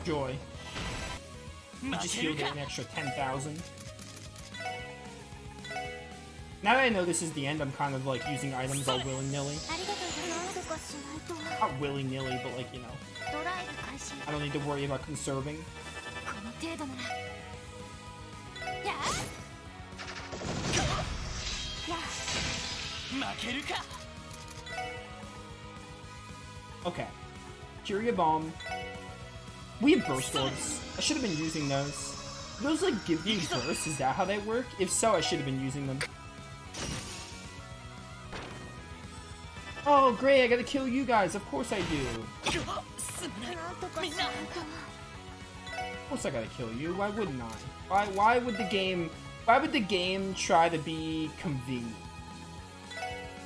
Joy. You just healed it an extra 10,000. Now that I know this is the end, I'm kind of like using items all willy-nilly. Not willy-nilly, but like, you know. I don't need to worry about conserving. Okay. Curia Bomb. We have Burst Orbs. I should have been using those. Those like give you bursts, is that how they work? If so, I should have been using them. Oh great, I gotta kill you guys, of course I do. Of course I gotta kill you, why wouldn't I? Why would the game try to be convenient?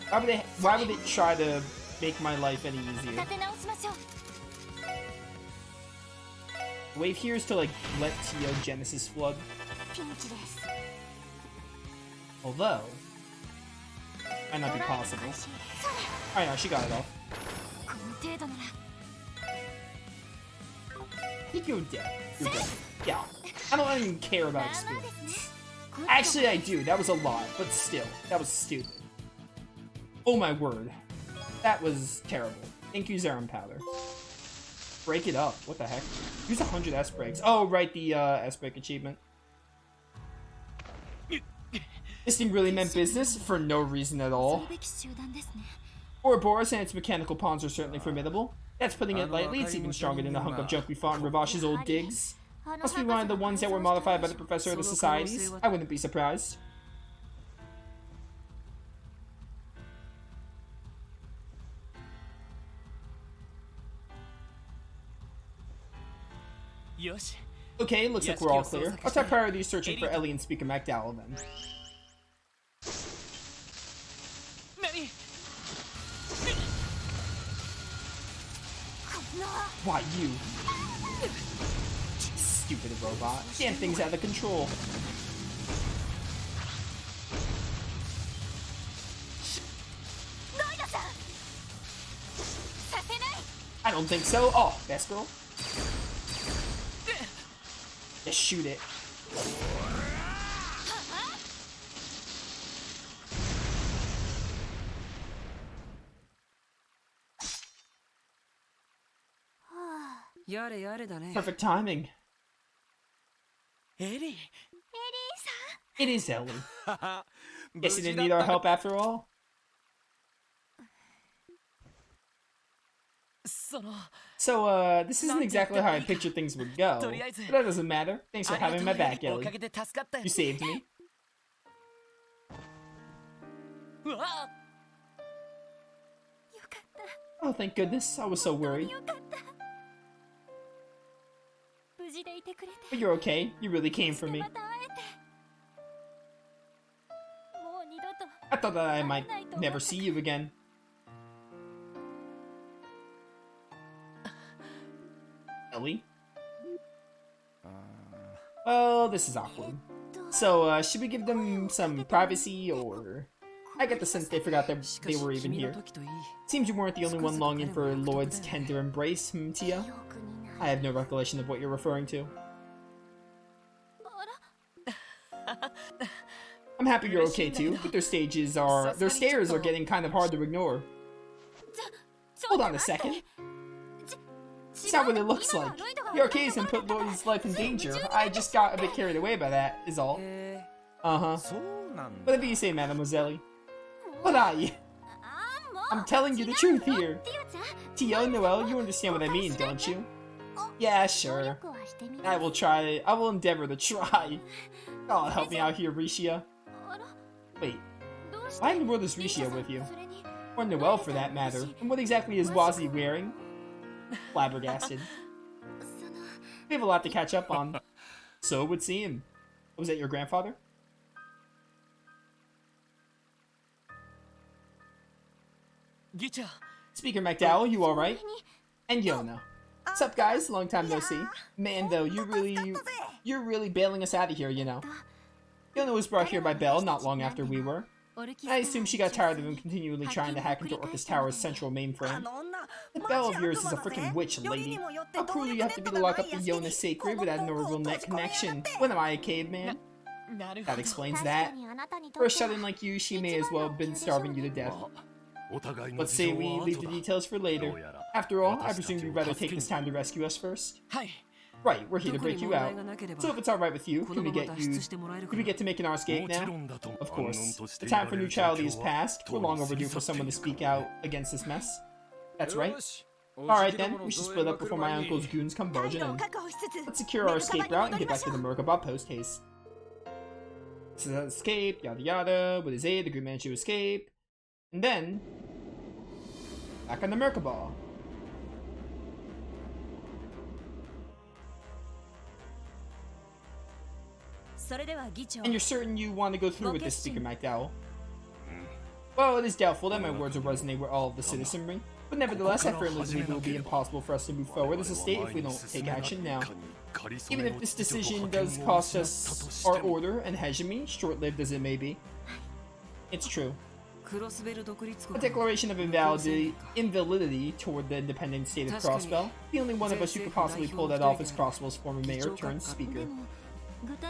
Why would it try to make my life any easier? Wave here is to like let Tio Genesis flood. Although might not be possible. I know, she got it off. I think you're dead. You're dead. Yeah. I don't even care about experience. Actually I do, that was a lot, but still. That was stupid. Oh my word. That was terrible. Thank you, Zerum Powder. Break it up. What the heck? Use 100 S-Breaks. Oh, right, the S-Break achievement. This thing really meant business for no reason at all. Ouroboros and its mechanical pawns are certainly formidable. That's putting it lightly. It's even stronger than the hunk of junk we fought in Ravash's old digs. Must be one of the ones that were modified by the Professor of the Societies. I wouldn't be surprised. Okay, looks like we're all clear. Our top priority is searching for Ellie and Speaker McDowell then. Why, you? Stupid robot. Damn thing's out of control. I don't think so. Oh, best girl. Just shoot it. Perfect timing. It is Ellie. Guess you didn't need our help after all? So, this isn't exactly how I pictured things would go, but that doesn't matter. Thanks for having my back, Ellie. You saved me. Oh, thank goodness. I was so worried. But you're okay. You really came for me. I thought that I might never see you again. Ellie? Well, this is awkward. So, should we give them some privacy, or... I get the sense they forgot that they were even here. Seems you weren't the only one longing for Lloyd's tender embrace, Tia? I have no recollection of what you're referring to. I'm happy you're okay too, but their stairs are getting kind of hard to ignore. Hold on a second. It's not what it looks like. Your okay isn't put Lloyd's life in danger. I just got a bit carried away by that, is all. Uh-huh. Whatever you say, Mademoiselle. What are you? I'm telling you the truth here. Tio, Noelle, you understand what I mean, don't you? Yeah, sure. I will try. I will endeavor to try. Oh, help me out here, Risha. Wait. Why in the world is Risha with you? Or Noelle, for that matter. And what exactly is Wazi wearing? Flabbergasted. We have a lot to catch up on. So it would seem. Was that your grandfather? Speaker McDowell, you alright? And Yona. What's up, guys? Long time no see. Man, though, you're really bailing us out of here, you know. Yona was brought here by Belle not long after we were. I assume she got tired of him continually trying to hack into Orcus Tower's central mainframe. That bell of yours is a freaking witch, lady. How cruel you have to be to lock up the Yona Sacred without no real net connection. When am I a caveman? That explains that. For a shut-in like you, she may as well have been starving you to death. Let's say we leave the details for later. After all, I presume you'd rather take this time to rescue us first? Right, we're here to break you out. So if it's alright with you, can we get to making our escape now? Of course. The time for neutrality is past. We're long overdue for someone to speak out against this mess. That's right. Alright then, we should split up before my uncle's goons come barging in. Let's secure our escape route and get back to the Merkabah post-haste. This is an escape, yada yada. With his aid, the group managed to escape. And then, back on the Merkabah. And you're certain you want to go through with this, Speaker McDowell? Well, it is doubtful that my words will resonate with all of the citizenry. But nevertheless, I firmly believe it will be impossible for us to move forward as a state if we don't take action now. Even if this decision does cost us our order and hegemony, short-lived as it may be. It's true. A declaration of invalidity toward the independent state of Crossbell. The only one of us who could possibly pull that off is Crossbell's former mayor turned speaker.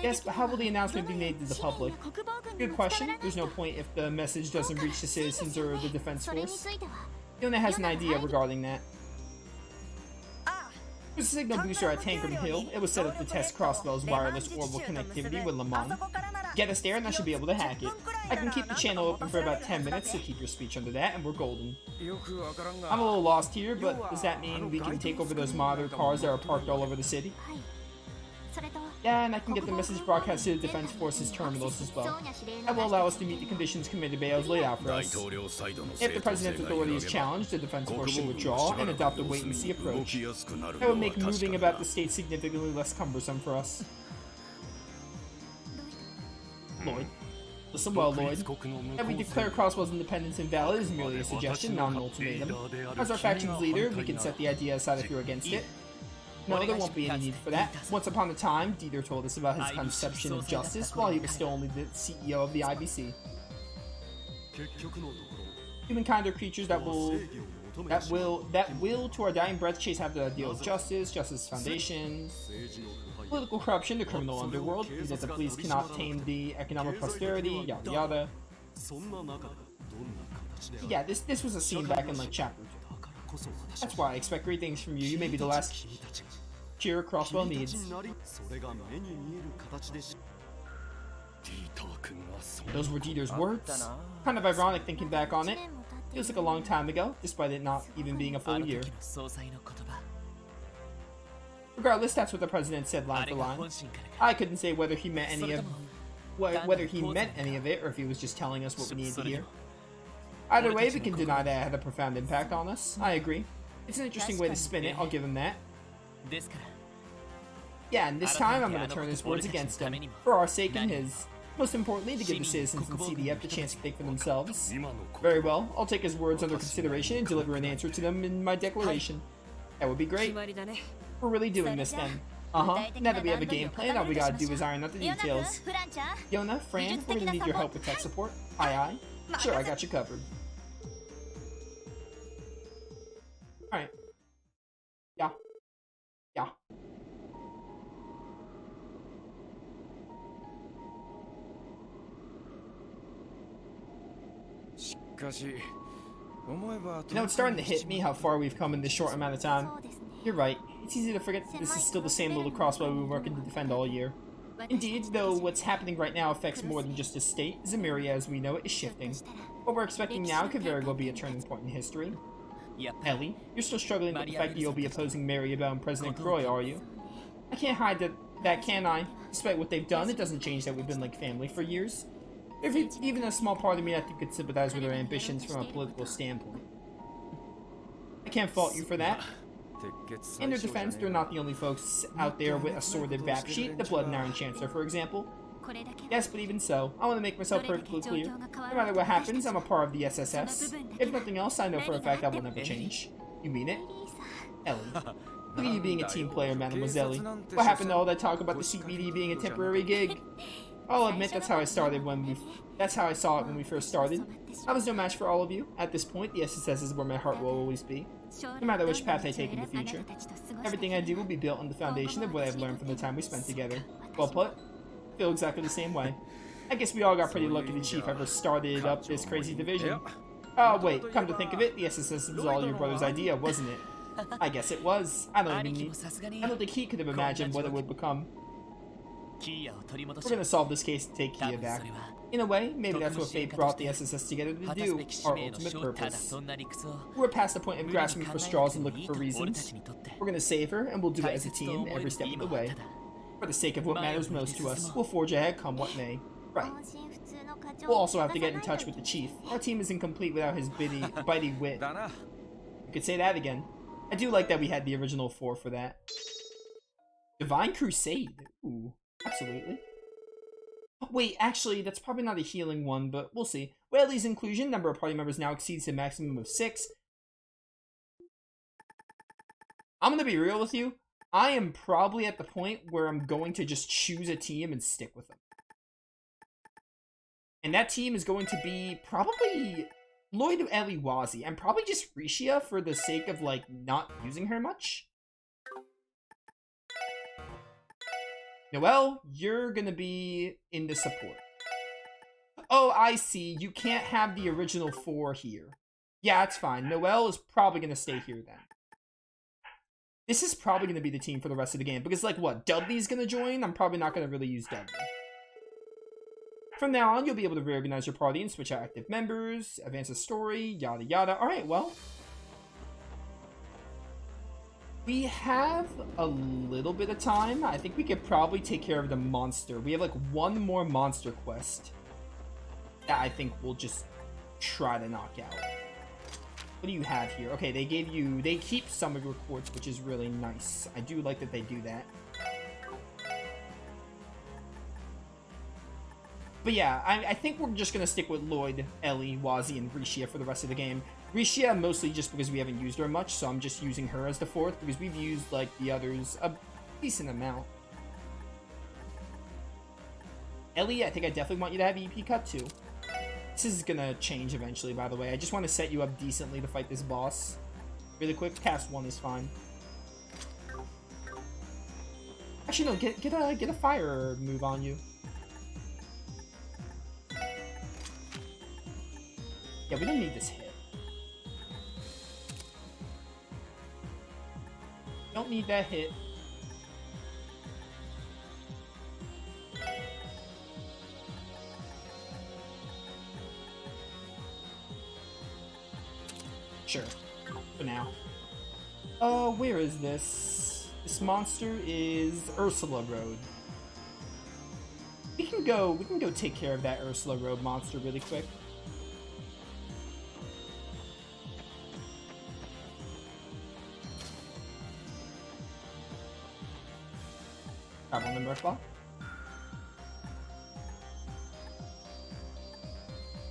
Yes, but how will the announcement be made to the public? Good question. There's no point if the message doesn't reach the citizens or the defense force. Yona has an idea regarding that. There's a signal booster at Tangram Hill. It was set up to test Crossbell's wireless orbital connectivity with Le Mans. Get us there and I should be able to hack it. I can keep the channel open for about 10 minutes to keep your speech under that, and we're golden. I'm a little lost here, but does that mean we can take over those modern cars that are parked all over the city? Yeah, and I can get the message broadcast to the Defense Force's terminals as well. That will allow us to meet the conditions Commander Bayo's laid out for us. If the President's authority is challenged, the Defense Force should withdraw and adopt a wait-and-see approach. That would make moving about the state significantly less cumbersome for us. Lloyd. Listen well, Lloyd. That we declare Crossbell's independence invalid is merely a suggestion, not an ultimatum. As our faction's leader, we can set the idea aside if you're against it. No, there won't be any need for that. Once upon a time, Dieter told us about his conception of justice while he was still only the CEO of the IBC. Humankind are creatures that will to our dying breath chase after the ideal of justice foundation, political corruption, the criminal underworld, that the police cannot tame the economic prosperity, yada yada. Yeah, this was a scene back in like chapter 2. That's why I expect great things from you. You may be the last cheer Crossbell needs. Those were Dieter's words. Kind of ironic thinking back on it. Feels like a long time ago, despite it not even being a full year. Regardless, that's what the president said line for line. I couldn't say whether he meant any of it or if he was just telling us what we needed to hear. Either way, we can deny that it had a profound impact on us. I agree. It's an interesting way to spin it, I'll give him that. Yeah, and this time I'm going to turn his words against him, for our sake and his. Most importantly, to give the citizens in CDF the chance to think for themselves. Very well, I'll take his words under consideration and deliver an answer to them in my declaration. That would be great. We're really doing this then. Now that we have a game plan, all we gotta do is iron out the details. Yona, Fran, we're gonna need your help with tech support. Aye. Sure, I got you covered. Alright. Yeah. You know, it's starting to hit me how far we've come in this short amount of time. You're right. It's easy to forget that this is still the same little Crossbell we've been working to defend all year. Indeed, though what's happening right now affects more than just the state, Zemuria as we know it is shifting. What we're expecting now could very well be a turning point in history. Ellie, you're still struggling with the fact that you'll be opposing Maribel and President Croy, are you? I can't hide that, can I? Despite what they've done, it doesn't change that we've been like family for years. There's even a small part of me that could sympathize with their ambitions from a political standpoint. I can't fault you for that. In their defense, they're not the only folks out there with a sordid rap sheet, the Blood and Iron Chancellor, for example. Yes, but even so, I want to make myself perfectly clear. No matter what happens, I'm a part of the SSS. If nothing else, I know for a fact that will never change. You mean it? Ellie. Look at you being a team player, Mademoiselle. What happened to all that talk about the CBD being a temporary gig? I'll admit that's how I started that's how I saw it when we first started. I was no match for all of you. At this point, the SSS is where my heart will always be. No matter which path I take in the future. Everything I do will be built on the foundation of what I've learned from the time we spent together. Well put. Feel exactly the same way. I guess we all got pretty lucky the Chief ever started up this crazy division. Oh wait, come to think of it, the SSS was all your brother's idea, wasn't it? I guess it was. I don't think he could have imagined what it would become. We're gonna solve this case and take Kia back. In a way, maybe that's what fate brought the SSS together to do, our ultimate purpose. We're past the point of grasping for straws and looking for reasons. We're gonna save her, and we'll do it as a team every step of the way. For the sake of what matters most to us, we'll forge ahead come what may. Right. We'll also have to get in touch with the Chief. Our team is incomplete without his bitey wit. You could say that again. I do like that we had the original 4 for that. Divine Crusade. Ooh, absolutely. Wait, actually, that's probably not a healing one, but we'll see. Whaley's inclusion, number of party members now exceeds a maximum of 6. I'm gonna be real with you. I am probably at the point where I'm going to just choose a team and stick with them. And that team is going to be probably Lloyd Ellie Wazzy. And probably just Rishia for the sake of, like, not using her much. Noelle, you're gonna be in the support. Oh, I see. You can't have the original 4 here. Yeah, that's fine. Noelle is probably gonna stay here then. This is probably gonna be the team for the rest of the game. Because, like, what? Dudley's gonna join? I'm probably not gonna really use Dudley. From now on, you'll be able to reorganize your party and switch out active members, advance the story, yada yada. Alright, well. We have a little bit of time. I think we could probably take care of the monster. We have like one more monster quest that I think we'll just try to knock out. What do you have here? Okay, they keep some of your quartz, which is really nice. I do like that they do that. But yeah, I think we're just going to stick with Lloyd, Ellie, Wazzy, and Rishia for the rest of the game. Rishia mostly just because we haven't used her much, so I'm just using her as the 4th because we've used, like, the others a decent amount. Ellie, I think I definitely want you to have EP cut too. This is going to change eventually, by the way. I just want to set you up decently to fight this boss. Really quick, cast 1 is fine. Actually, no, get a fire move on you. Yeah, we don't need this hit. Don't need that hit. Sure. For now. Where is this? This monster is Ursula Road. We can go take care of that Ursula Road monster really quick. Grab on the Murph. Oh,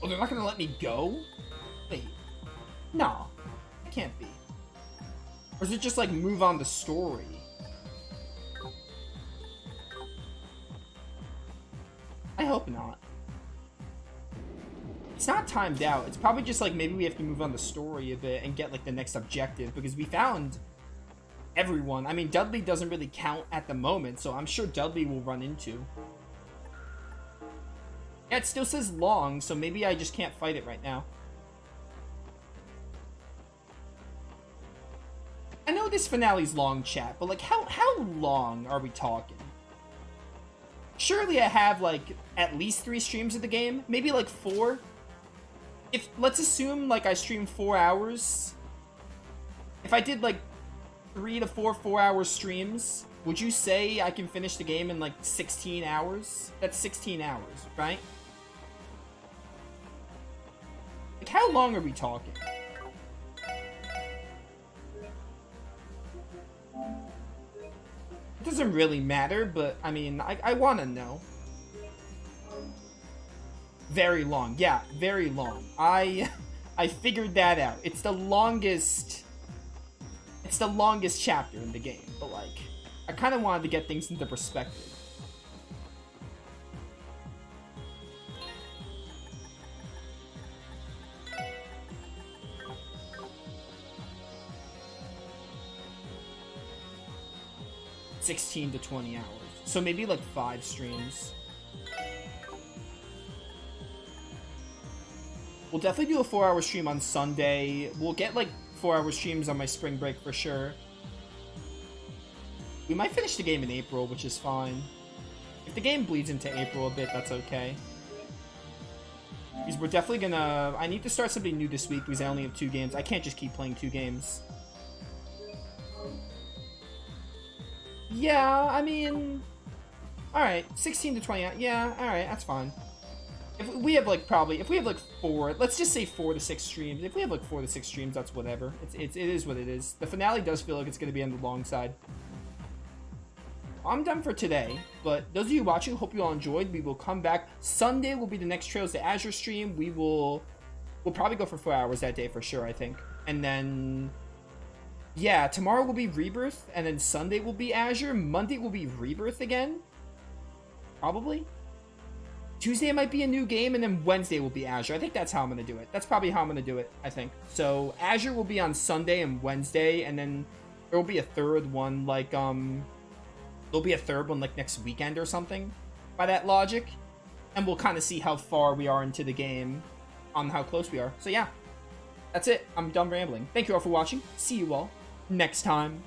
they're not gonna let me go? Wait. No. It can't be. Or is it just like move on the story? I hope not. It's not timed out. It's probably just like maybe we have to move on the story a bit and get like the next objective because we found everyone. I mean, Dudley doesn't really count at the moment, so I'm sure Dudley will run into. Yeah, it still says long, so maybe I just can't fight it right now. I know this finale's long, chat, but like, how long are we talking? Surely I have like at least 3 streams of the game, maybe like 4. If let's assume like I stream 4 hours. If I did like 3 to 4 4-hour streams, would you say I can finish the game in like 16 hours? That's 16 hours, right? Like, how long are we talking? It doesn't really matter, but I mean, I want to know. Very long. Yeah, very long. I figured that out. It's the longest chapter in the game, but like, I kind of wanted to get things into perspective. 16 to 20 hours. So maybe like 5 streams. We'll definitely do a 4-hour stream on Sunday. We'll get like 4-hour streams on my spring break for sure. We might finish the game in April, which is fine. If the game bleeds into April a bit, that's okay. Because we're definitely gonna... I need to start something new this week because I only have 2 games. I can't just keep playing 2 games. Yeah, I mean... Alright, 16 to 20... Yeah, alright, that's fine. If we have, like, probably... If we have, like, 4... Let's just say 4 to 6 streams. If we have, like, 4 to 6 streams, that's whatever. It is what it is. The finale does feel like it's gonna be on the long side. I'm done for today, but those of you watching, hope you all enjoyed. We will come back. Sunday will be the next Trails to Azure stream. We'll probably go for 4 hours that day for sure, I think. And then, yeah, tomorrow will be Rebirth, and then Sunday will be Azure. Monday will be Rebirth again. Probably. Tuesday might be a new game, and then Wednesday will be Azure. I think that's how I'm going to do it. That's probably how I'm going to do it, I think. So Azure will be on Sunday and Wednesday, and then there will be a third one, like, there'll be a third one like next weekend or something by that logic. And we'll kind of see how far we are into the game on how close we are. So yeah, that's it. I'm done rambling. Thank you all for watching. See you all next time.